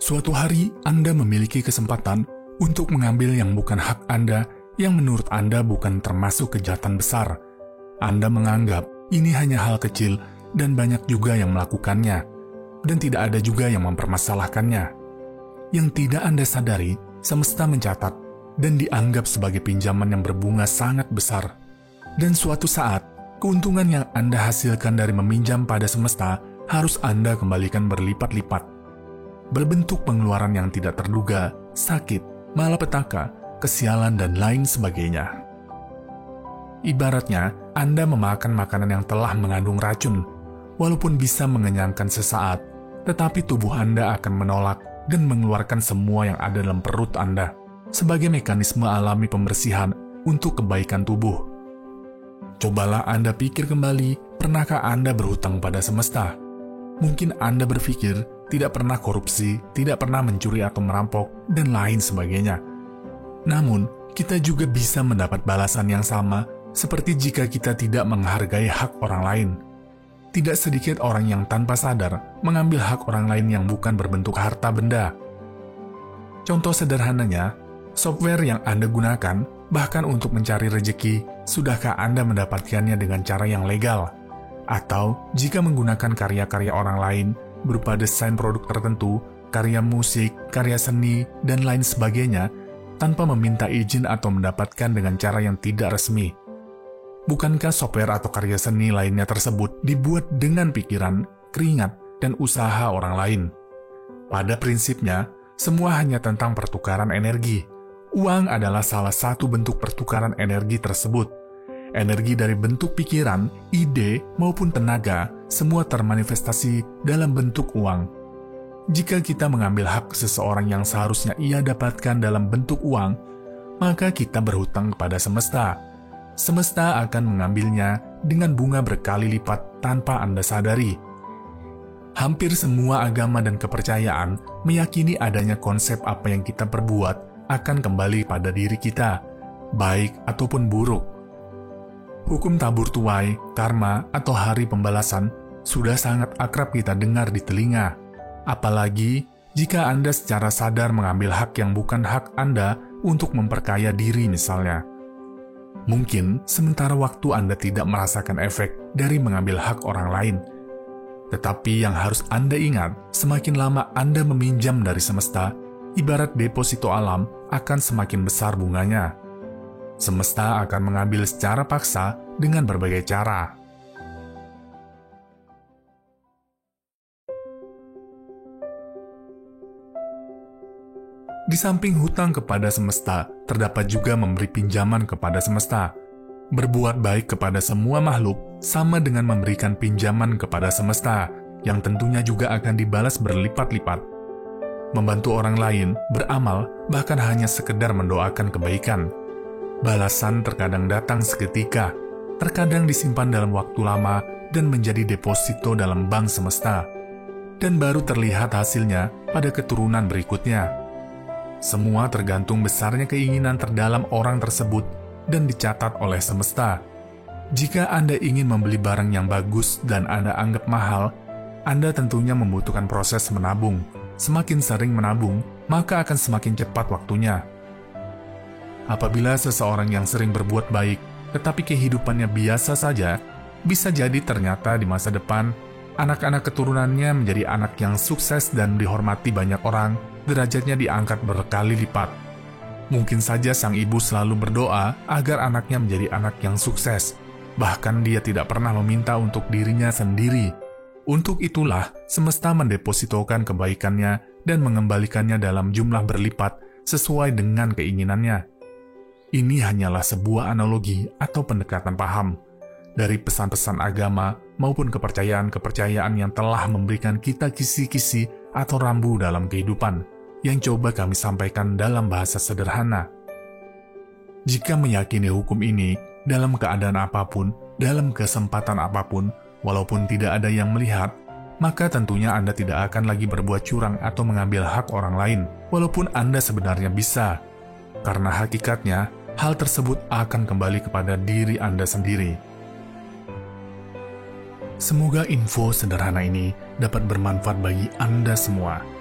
Suatu hari, Anda memiliki kesempatan untuk mengambil yang bukan hak Anda, yang menurut Anda bukan termasuk kejahatan besar. Anda menganggap ini hanya hal kecil dan banyak juga yang melakukannya, dan tidak ada juga yang mempermasalahkannya. Yang tidak Anda sadari, semesta mencatat dan dianggap sebagai pinjaman yang berbunga sangat besar. Dan suatu saat, keuntungan yang Anda hasilkan dari meminjam pada semesta harus Anda kembalikan berlipat-lipat. Berbentuk pengeluaran yang tidak terduga, sakit, malapetaka, kesialan, dan lain sebagainya. Ibaratnya, Anda memakan makanan yang telah mengandung racun, walaupun bisa mengenyangkan sesaat, tetapi tubuh Anda akan menolak dan mengeluarkan semua yang ada dalam perut Anda, sebagai mekanisme alami pembersihan untuk kebaikan tubuh. Cobalah Anda pikir kembali, pernahkah Anda berhutang pada semesta? Mungkin Anda berpikir, tidak pernah korupsi, tidak pernah mencuri atau merampok, dan lain sebagainya. Namun, kita juga bisa mendapat balasan yang sama, seperti jika kita tidak menghargai hak orang lain. Tidak sedikit orang yang tanpa sadar mengambil hak orang lain yang bukan berbentuk harta benda. Contoh sederhananya, software yang Anda gunakan, bahkan untuk mencari rezeki, sudahkah Anda mendapatkannya dengan cara yang legal? Atau, jika menggunakan karya-karya orang lain, berupa desain produk tertentu, karya musik, karya seni, dan lain sebagainya, tanpa meminta izin atau mendapatkan dengan cara yang tidak resmi. Bukankah software atau karya seni lainnya tersebut dibuat dengan pikiran, keringat, dan usaha orang lain? Pada prinsipnya, semua hanya tentang pertukaran energi. Uang adalah salah satu bentuk pertukaran energi tersebut. Energi dari bentuk pikiran, ide, maupun tenaga, semua termanifestasi dalam bentuk uang. Jika kita mengambil hak seseorang yang seharusnya ia dapatkan dalam bentuk uang, maka kita berhutang kepada semesta. Semesta akan mengambilnya dengan bunga berkali lipat tanpa Anda sadari. Hampir semua agama dan kepercayaan meyakini adanya konsep apa yang kita perbuat akan kembali pada diri kita, baik ataupun buruk. Hukum tabur tuai, karma, atau hari pembalasan sudah sangat akrab kita dengar di telinga. Apalagi jika Anda secara sadar mengambil hak yang bukan hak Anda untuk memperkaya diri misalnya. Mungkin sementara waktu Anda tidak merasakan efek dari mengambil hak orang lain. Tetapi yang harus Anda ingat, semakin lama Anda meminjam dari semesta, ibarat deposito alam akan semakin besar bunganya. Semesta akan mengambil secara paksa dengan berbagai cara. Di samping hutang kepada semesta, terdapat juga memberi pinjaman kepada semesta. Berbuat baik kepada semua makhluk sama dengan memberikan pinjaman kepada semesta, yang tentunya juga akan dibalas berlipat-lipat. Membantu orang lain, beramal, bahkan hanya sekedar mendoakan kebaikan. Balasan terkadang datang seketika, terkadang disimpan dalam waktu lama dan menjadi deposito dalam bank semesta, dan baru terlihat hasilnya pada keturunan berikutnya. Semua tergantung besarnya keinginan terdalam orang tersebut dan dicatat oleh semesta. Jika Anda ingin membeli barang yang bagus dan Anda anggap mahal, Anda tentunya membutuhkan proses menabung. Semakin sering menabung, maka akan semakin cepat waktunya. Apabila seseorang yang sering berbuat baik, tetapi kehidupannya biasa saja, bisa jadi ternyata di masa depan, anak-anak keturunannya menjadi anak yang sukses dan dihormati banyak orang, derajatnya diangkat berkali lipat. Mungkin saja sang ibu selalu berdoa agar anaknya menjadi anak yang sukses, bahkan dia tidak pernah meminta untuk dirinya sendiri. Untuk itulah, semesta mendepositokan kebaikannya dan mengembalikannya dalam jumlah berlipat sesuai dengan keinginannya. Ini hanyalah sebuah analogi atau pendekatan paham dari pesan-pesan agama maupun kepercayaan-kepercayaan yang telah memberikan kita kisi-kisi atau rambu dalam kehidupan yang coba kami sampaikan dalam bahasa sederhana. Jika meyakini hukum ini dalam keadaan apapun, dalam kesempatan apapun, walaupun tidak ada yang melihat, maka tentunya Anda tidak akan lagi berbuat curang atau mengambil hak orang lain, walaupun Anda sebenarnya bisa. Karena hakikatnya, hal tersebut akan kembali kepada diri Anda sendiri. Semoga info sederhana ini dapat bermanfaat bagi Anda semua.